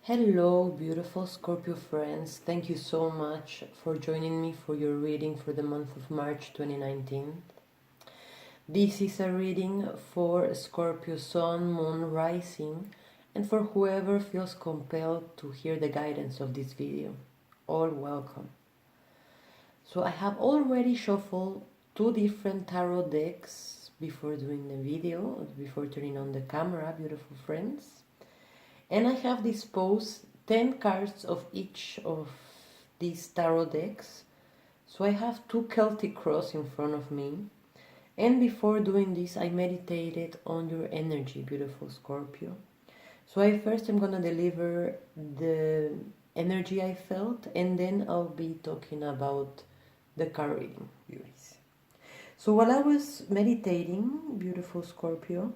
Hello, beautiful Scorpio friends. Thank you so much for joining me for your reading for the month of March 2019. This is a reading for Scorpio Sun, Moon, Rising, and for whoever feels compelled to hear the guidance of this video. All welcome. So I have already shuffled two different tarot decks before doing the video, before turning on the camera, beautiful friends. And I have disposed 10 cards of each of these tarot decks. So I have two Celtic cross in front of me. And before doing this, I meditated on your energy, beautiful Scorpio. So I first am gonna deliver the energy I felt, and then I'll be talking about the card reading, beauties. So while I was meditating, beautiful Scorpio,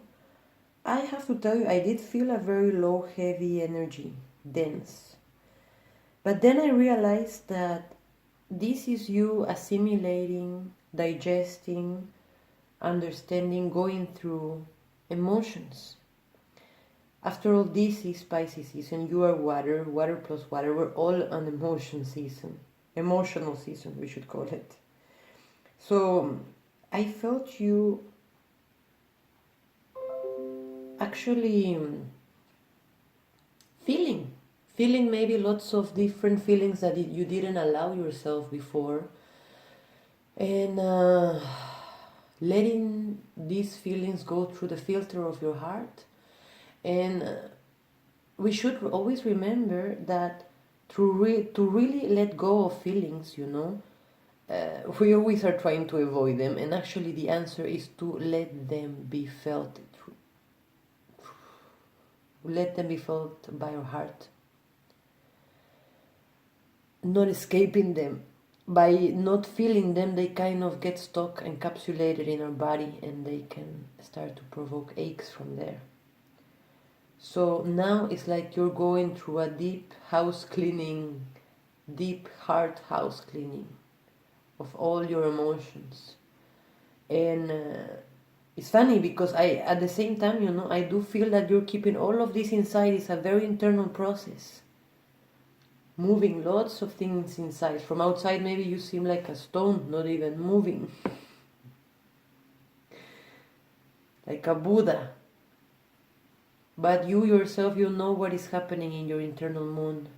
I have to tell you, I did feel a very low, heavy energy, dense. But then I realized that this is you assimilating, digesting, understanding, going through emotions. After all, this is Pisces season. You are water, water plus water. We're all on emotional season, we should call it. So I felt you actually feeling maybe lots of different feelings that you didn't allow yourself before, and letting these feelings go through the filter of your heart. And we should always remember that to really let go of feelings, we always are trying to avoid them, and actually the answer is to let them be felt. Let them be felt by your heart, not escaping them. By not feeling them, they kind of get stuck, encapsulated in our body, and they can start to provoke aches from there. So now it's like you're going through a deep heart house cleaning of all your emotions. And it's funny because at the same time, I do feel that you're keeping all of this inside. It's a very internal process. Moving lots of things inside. From outside, maybe you seem like a stone, not even moving. Like a Buddha. But you yourself, you know what is happening in your internal moon,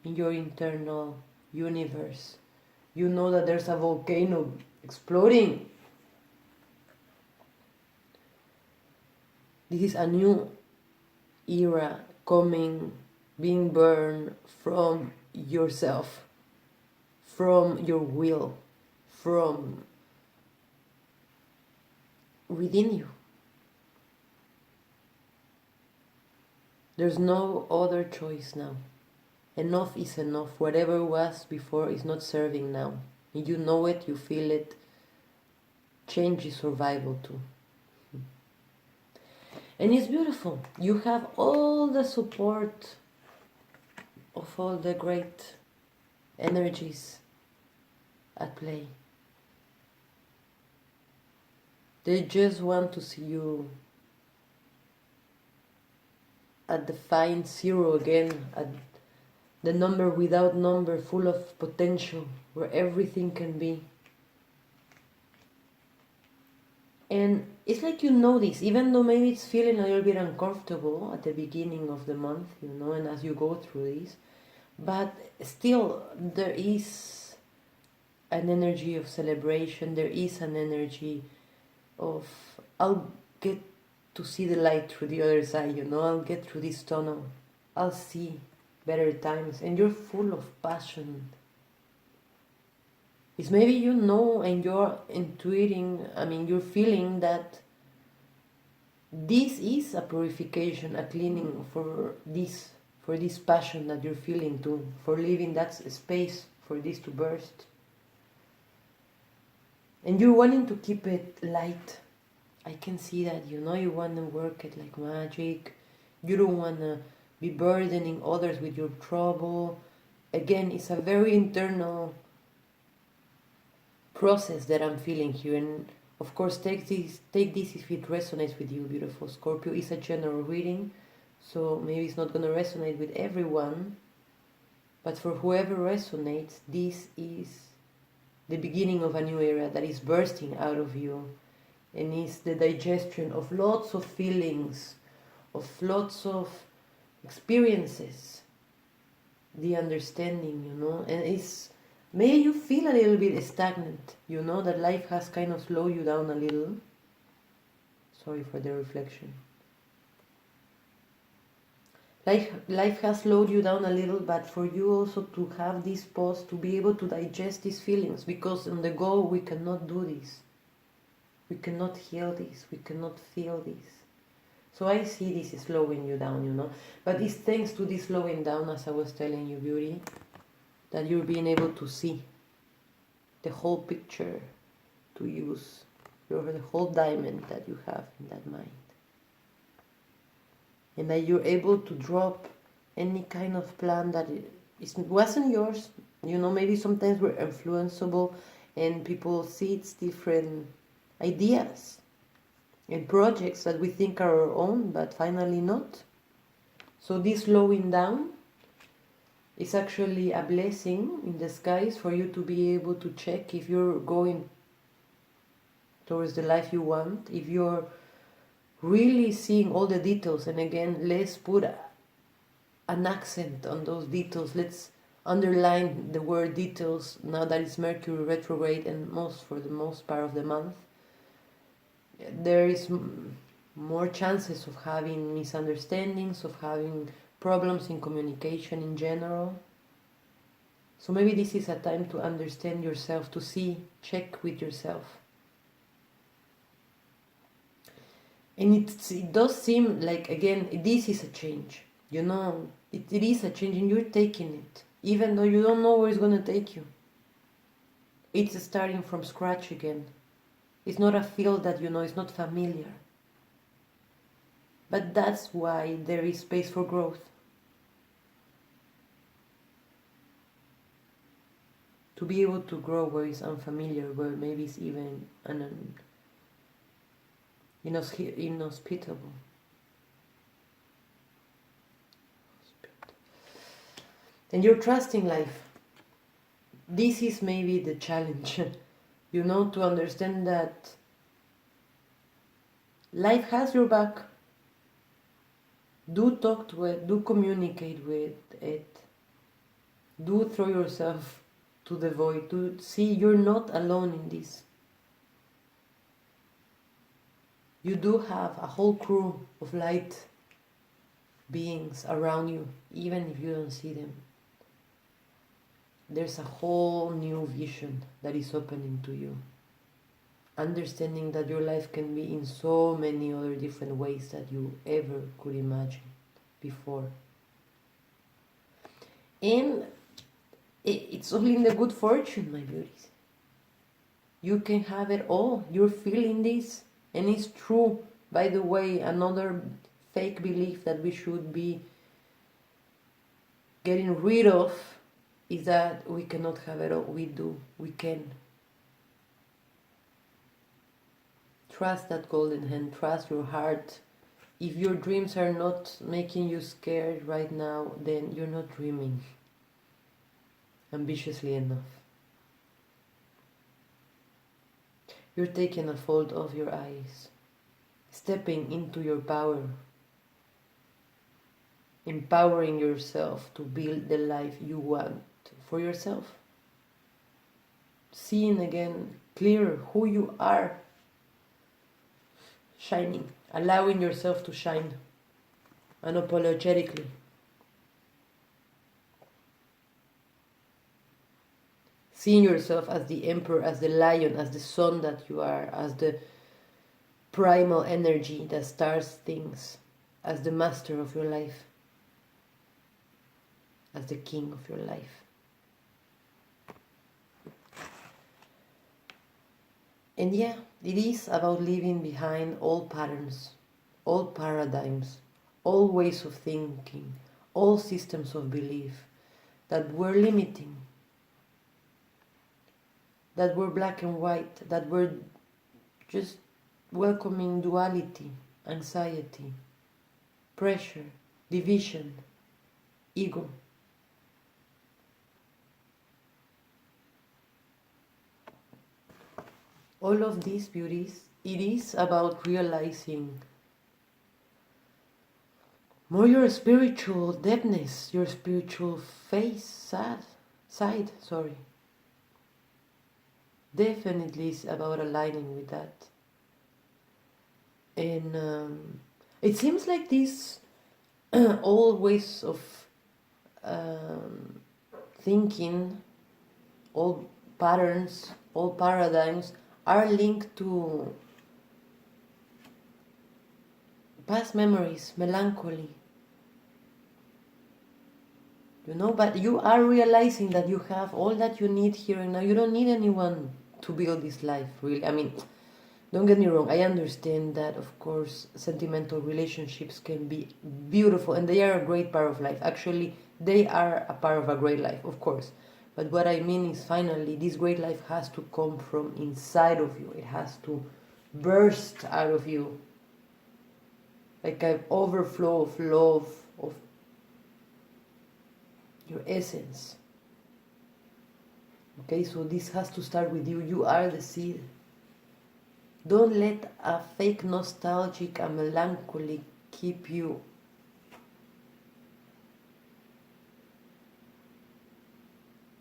in your internal universe. You know that there's a volcano exploding. This is a new era coming, being born from yourself, from your will, from within you. There's no other choice now. Enough is enough. Whatever was before is not serving now. And you know it, you feel it. Change is survival too. And it's beautiful. You have all the support of all the great energies at play. They just want to see you at the fine zero again, at the number without number, full of potential, where everything can be. And it's like you know this, even though maybe it's feeling a little bit uncomfortable at the beginning of the month, and as you go through this, but still there is an energy of celebration, there is an energy of, I'll get to see the light through the other side, I'll get through this tunnel, I'll see better times, and you're full of passion. It's maybe and you're intuiting, you're feeling that this is a purification, a cleaning for this passion that you're feeling too, for leaving that space for this to burst. And you're wanting to keep it light. I can see that, you want to work it like magic. You don't want to be burdening others with your trouble. Again, it's a very internal process that I'm feeling here, and of course take this if it resonates with you, beautiful Scorpio. It's a general reading, So maybe it's not going to resonate with everyone, but for whoever resonates, this is the beginning of a new era that is bursting out of you, and is the digestion of lots of feelings, of lots of experiences, the understanding, and it's, maybe you feel a little bit stagnant, that life has kind of slowed you down a little. Sorry for the reflection. Life has slowed you down a little, but for you also to have this pause, to be able to digest these feelings, because on the go we cannot do this. We cannot heal this, we cannot feel this. So I see this is slowing you down, but it's thanks to this slowing down, as I was telling you, Beauty, that you're being able to see the whole picture, to use the whole diamond that you have in that mind. And that you're able to drop any kind of plan that wasn't yours. Maybe sometimes we're influenceable and people see it's different ideas and projects that we think are our own, but finally not. So this slowing down is actually a blessing in disguise for you to be able to check if you're going towards the life you want, if you're really seeing all the details. And again, let's put an accent on those details. Let's underline the word details now that it's Mercury retrograde, and for the most part of the month there is more chances of having misunderstandings, of having problems in communication in general. So maybe this is a time to understand yourself, to check with yourself. And it does seem like, again, this is a change, it is a change, and you're taking it, even though you don't know where it's going to take you. It's starting from scratch again. It's not a field that it's not familiar. But that's why there is space for growth. To be able to grow where it's unfamiliar, where maybe it's even inhospitable. And you're trusting life. This is maybe the challenge, to understand that life has your back. Do talk to it, do communicate with it, do throw yourself to the void, to see you're not alone in this. You do have a whole crew of light beings around you, even if you don't see them. There's a whole new vision that is opening to you. Understanding that your life can be in so many other different ways that you ever could imagine before. And it's only in the good fortune, my beauties. You can have it all. You're feeling this, and it's true. By the way, another fake belief that we should be getting rid of is that we cannot have it all. We do. We can. Trust that golden hand. Trust your heart. If your dreams are not making you scared right now, then you're not dreaming ambitiously enough. You're taking a fold off your eyes, stepping into your power, empowering yourself to build the life you want for yourself. Seeing again clearer who you are, shining, allowing yourself to shine unapologetically. Seeing yourself as the emperor, as the lion, as the sun that you are, as the primal energy that starts things, as the master of your life, as the king of your life. And yeah, it is about leaving behind all patterns, all paradigms, all ways of thinking, all systems of belief that were limiting, that were black and white, that were just welcoming duality, anxiety, pressure, division, ego. All of these beauties, it is about realizing more your spiritual depthness, your spiritual side, sorry. Definitely is about aligning with that. And it seems like these old ways of thinking, old patterns, old paradigms are linked to past memories, melancholy. You know, but you are realizing that you have all that you need here and now. You don't need anyone to build this life, really. I mean, don't get me wrong, I understand that, of course, sentimental relationships can be beautiful and they are a great part of life. Actually, they are a part of a great life, of course. But what I mean is, finally, this great life has to come from inside of you. It has to burst out of you. Like an overflow of love, of your essence. Okay, so this has to start with you. You are the seed. Don't let a fake nostalgic and melancholy keep you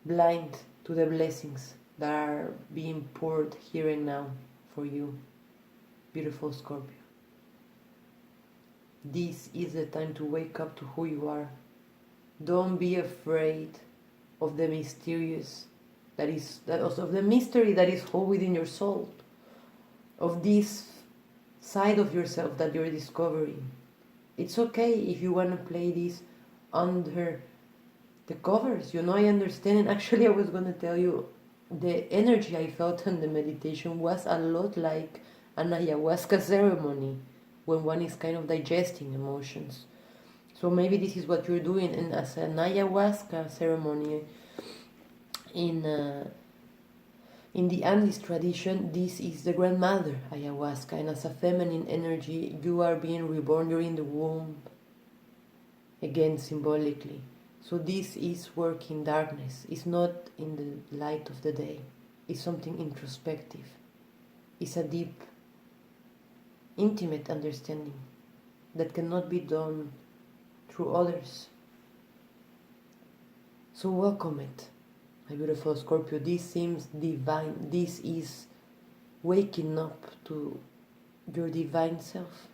blind to the blessings that are being poured here and now for you, beautiful Scorpio. This is the time to wake up to who you are. Don't be afraid of the mysterious of the mystery that is whole within your soul, of this side of yourself that you're discovering. It's okay if you want to play this under the covers, you know, I understand. And actually I was going to tell you, the energy I felt in the meditation was a lot like an ayahuasca ceremony, when one is kind of digesting emotions. So maybe this is what you're doing. And as an ayahuasca ceremony in the Andes tradition, this is the grandmother ayahuasca, and as a feminine energy, you are being reborn. You're in the womb again, symbolically. So this is work in darkness. It's not in the light of the day. It's something introspective. It's a deep, intimate understanding that cannot be done through others. So welcome it, my beautiful Scorpio. This seems divine. This is waking up to your divine self.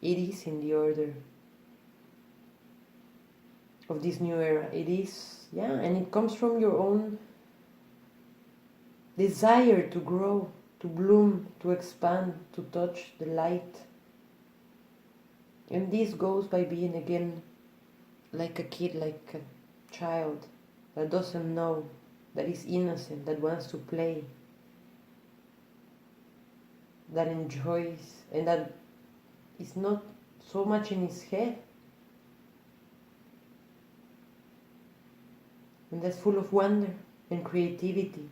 It is in the order of this new era. It is, yeah, and it comes from your own desire to grow, to bloom, to expand, to touch the light. And this goes by being again like a kid, like a child that doesn't know, that is innocent, that wants to play, that enjoys, and that is not so much in his head, and that's full of wonder and creativity.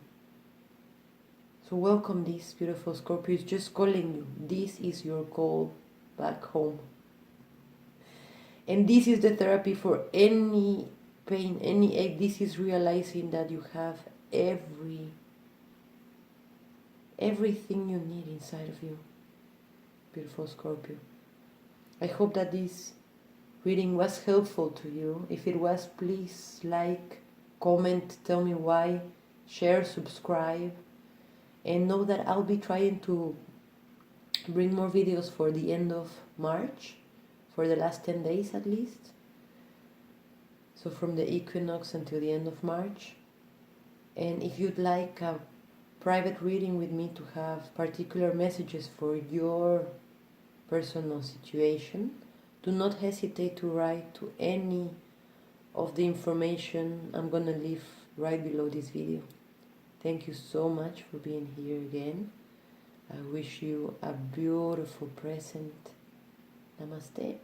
So welcome this, beautiful Scorpio. It's just calling you. This is your call back home. And this is the therapy for any pain, any ache. This is realizing that you have everything you need inside of you, beautiful Scorpio. I hope that this reading was helpful to you. If it was, please like, comment, tell me why, share, subscribe, and know that I'll be trying to bring more videos for the end of March, for the last 10 days at least. So from the equinox until the end of March. And if you'd like a private reading with me to have particular messages for your personal situation, do not hesitate to write to any of the information I'm gonna leave right below this video. Thank you so much for being here again. I wish you a beautiful present. Namaste.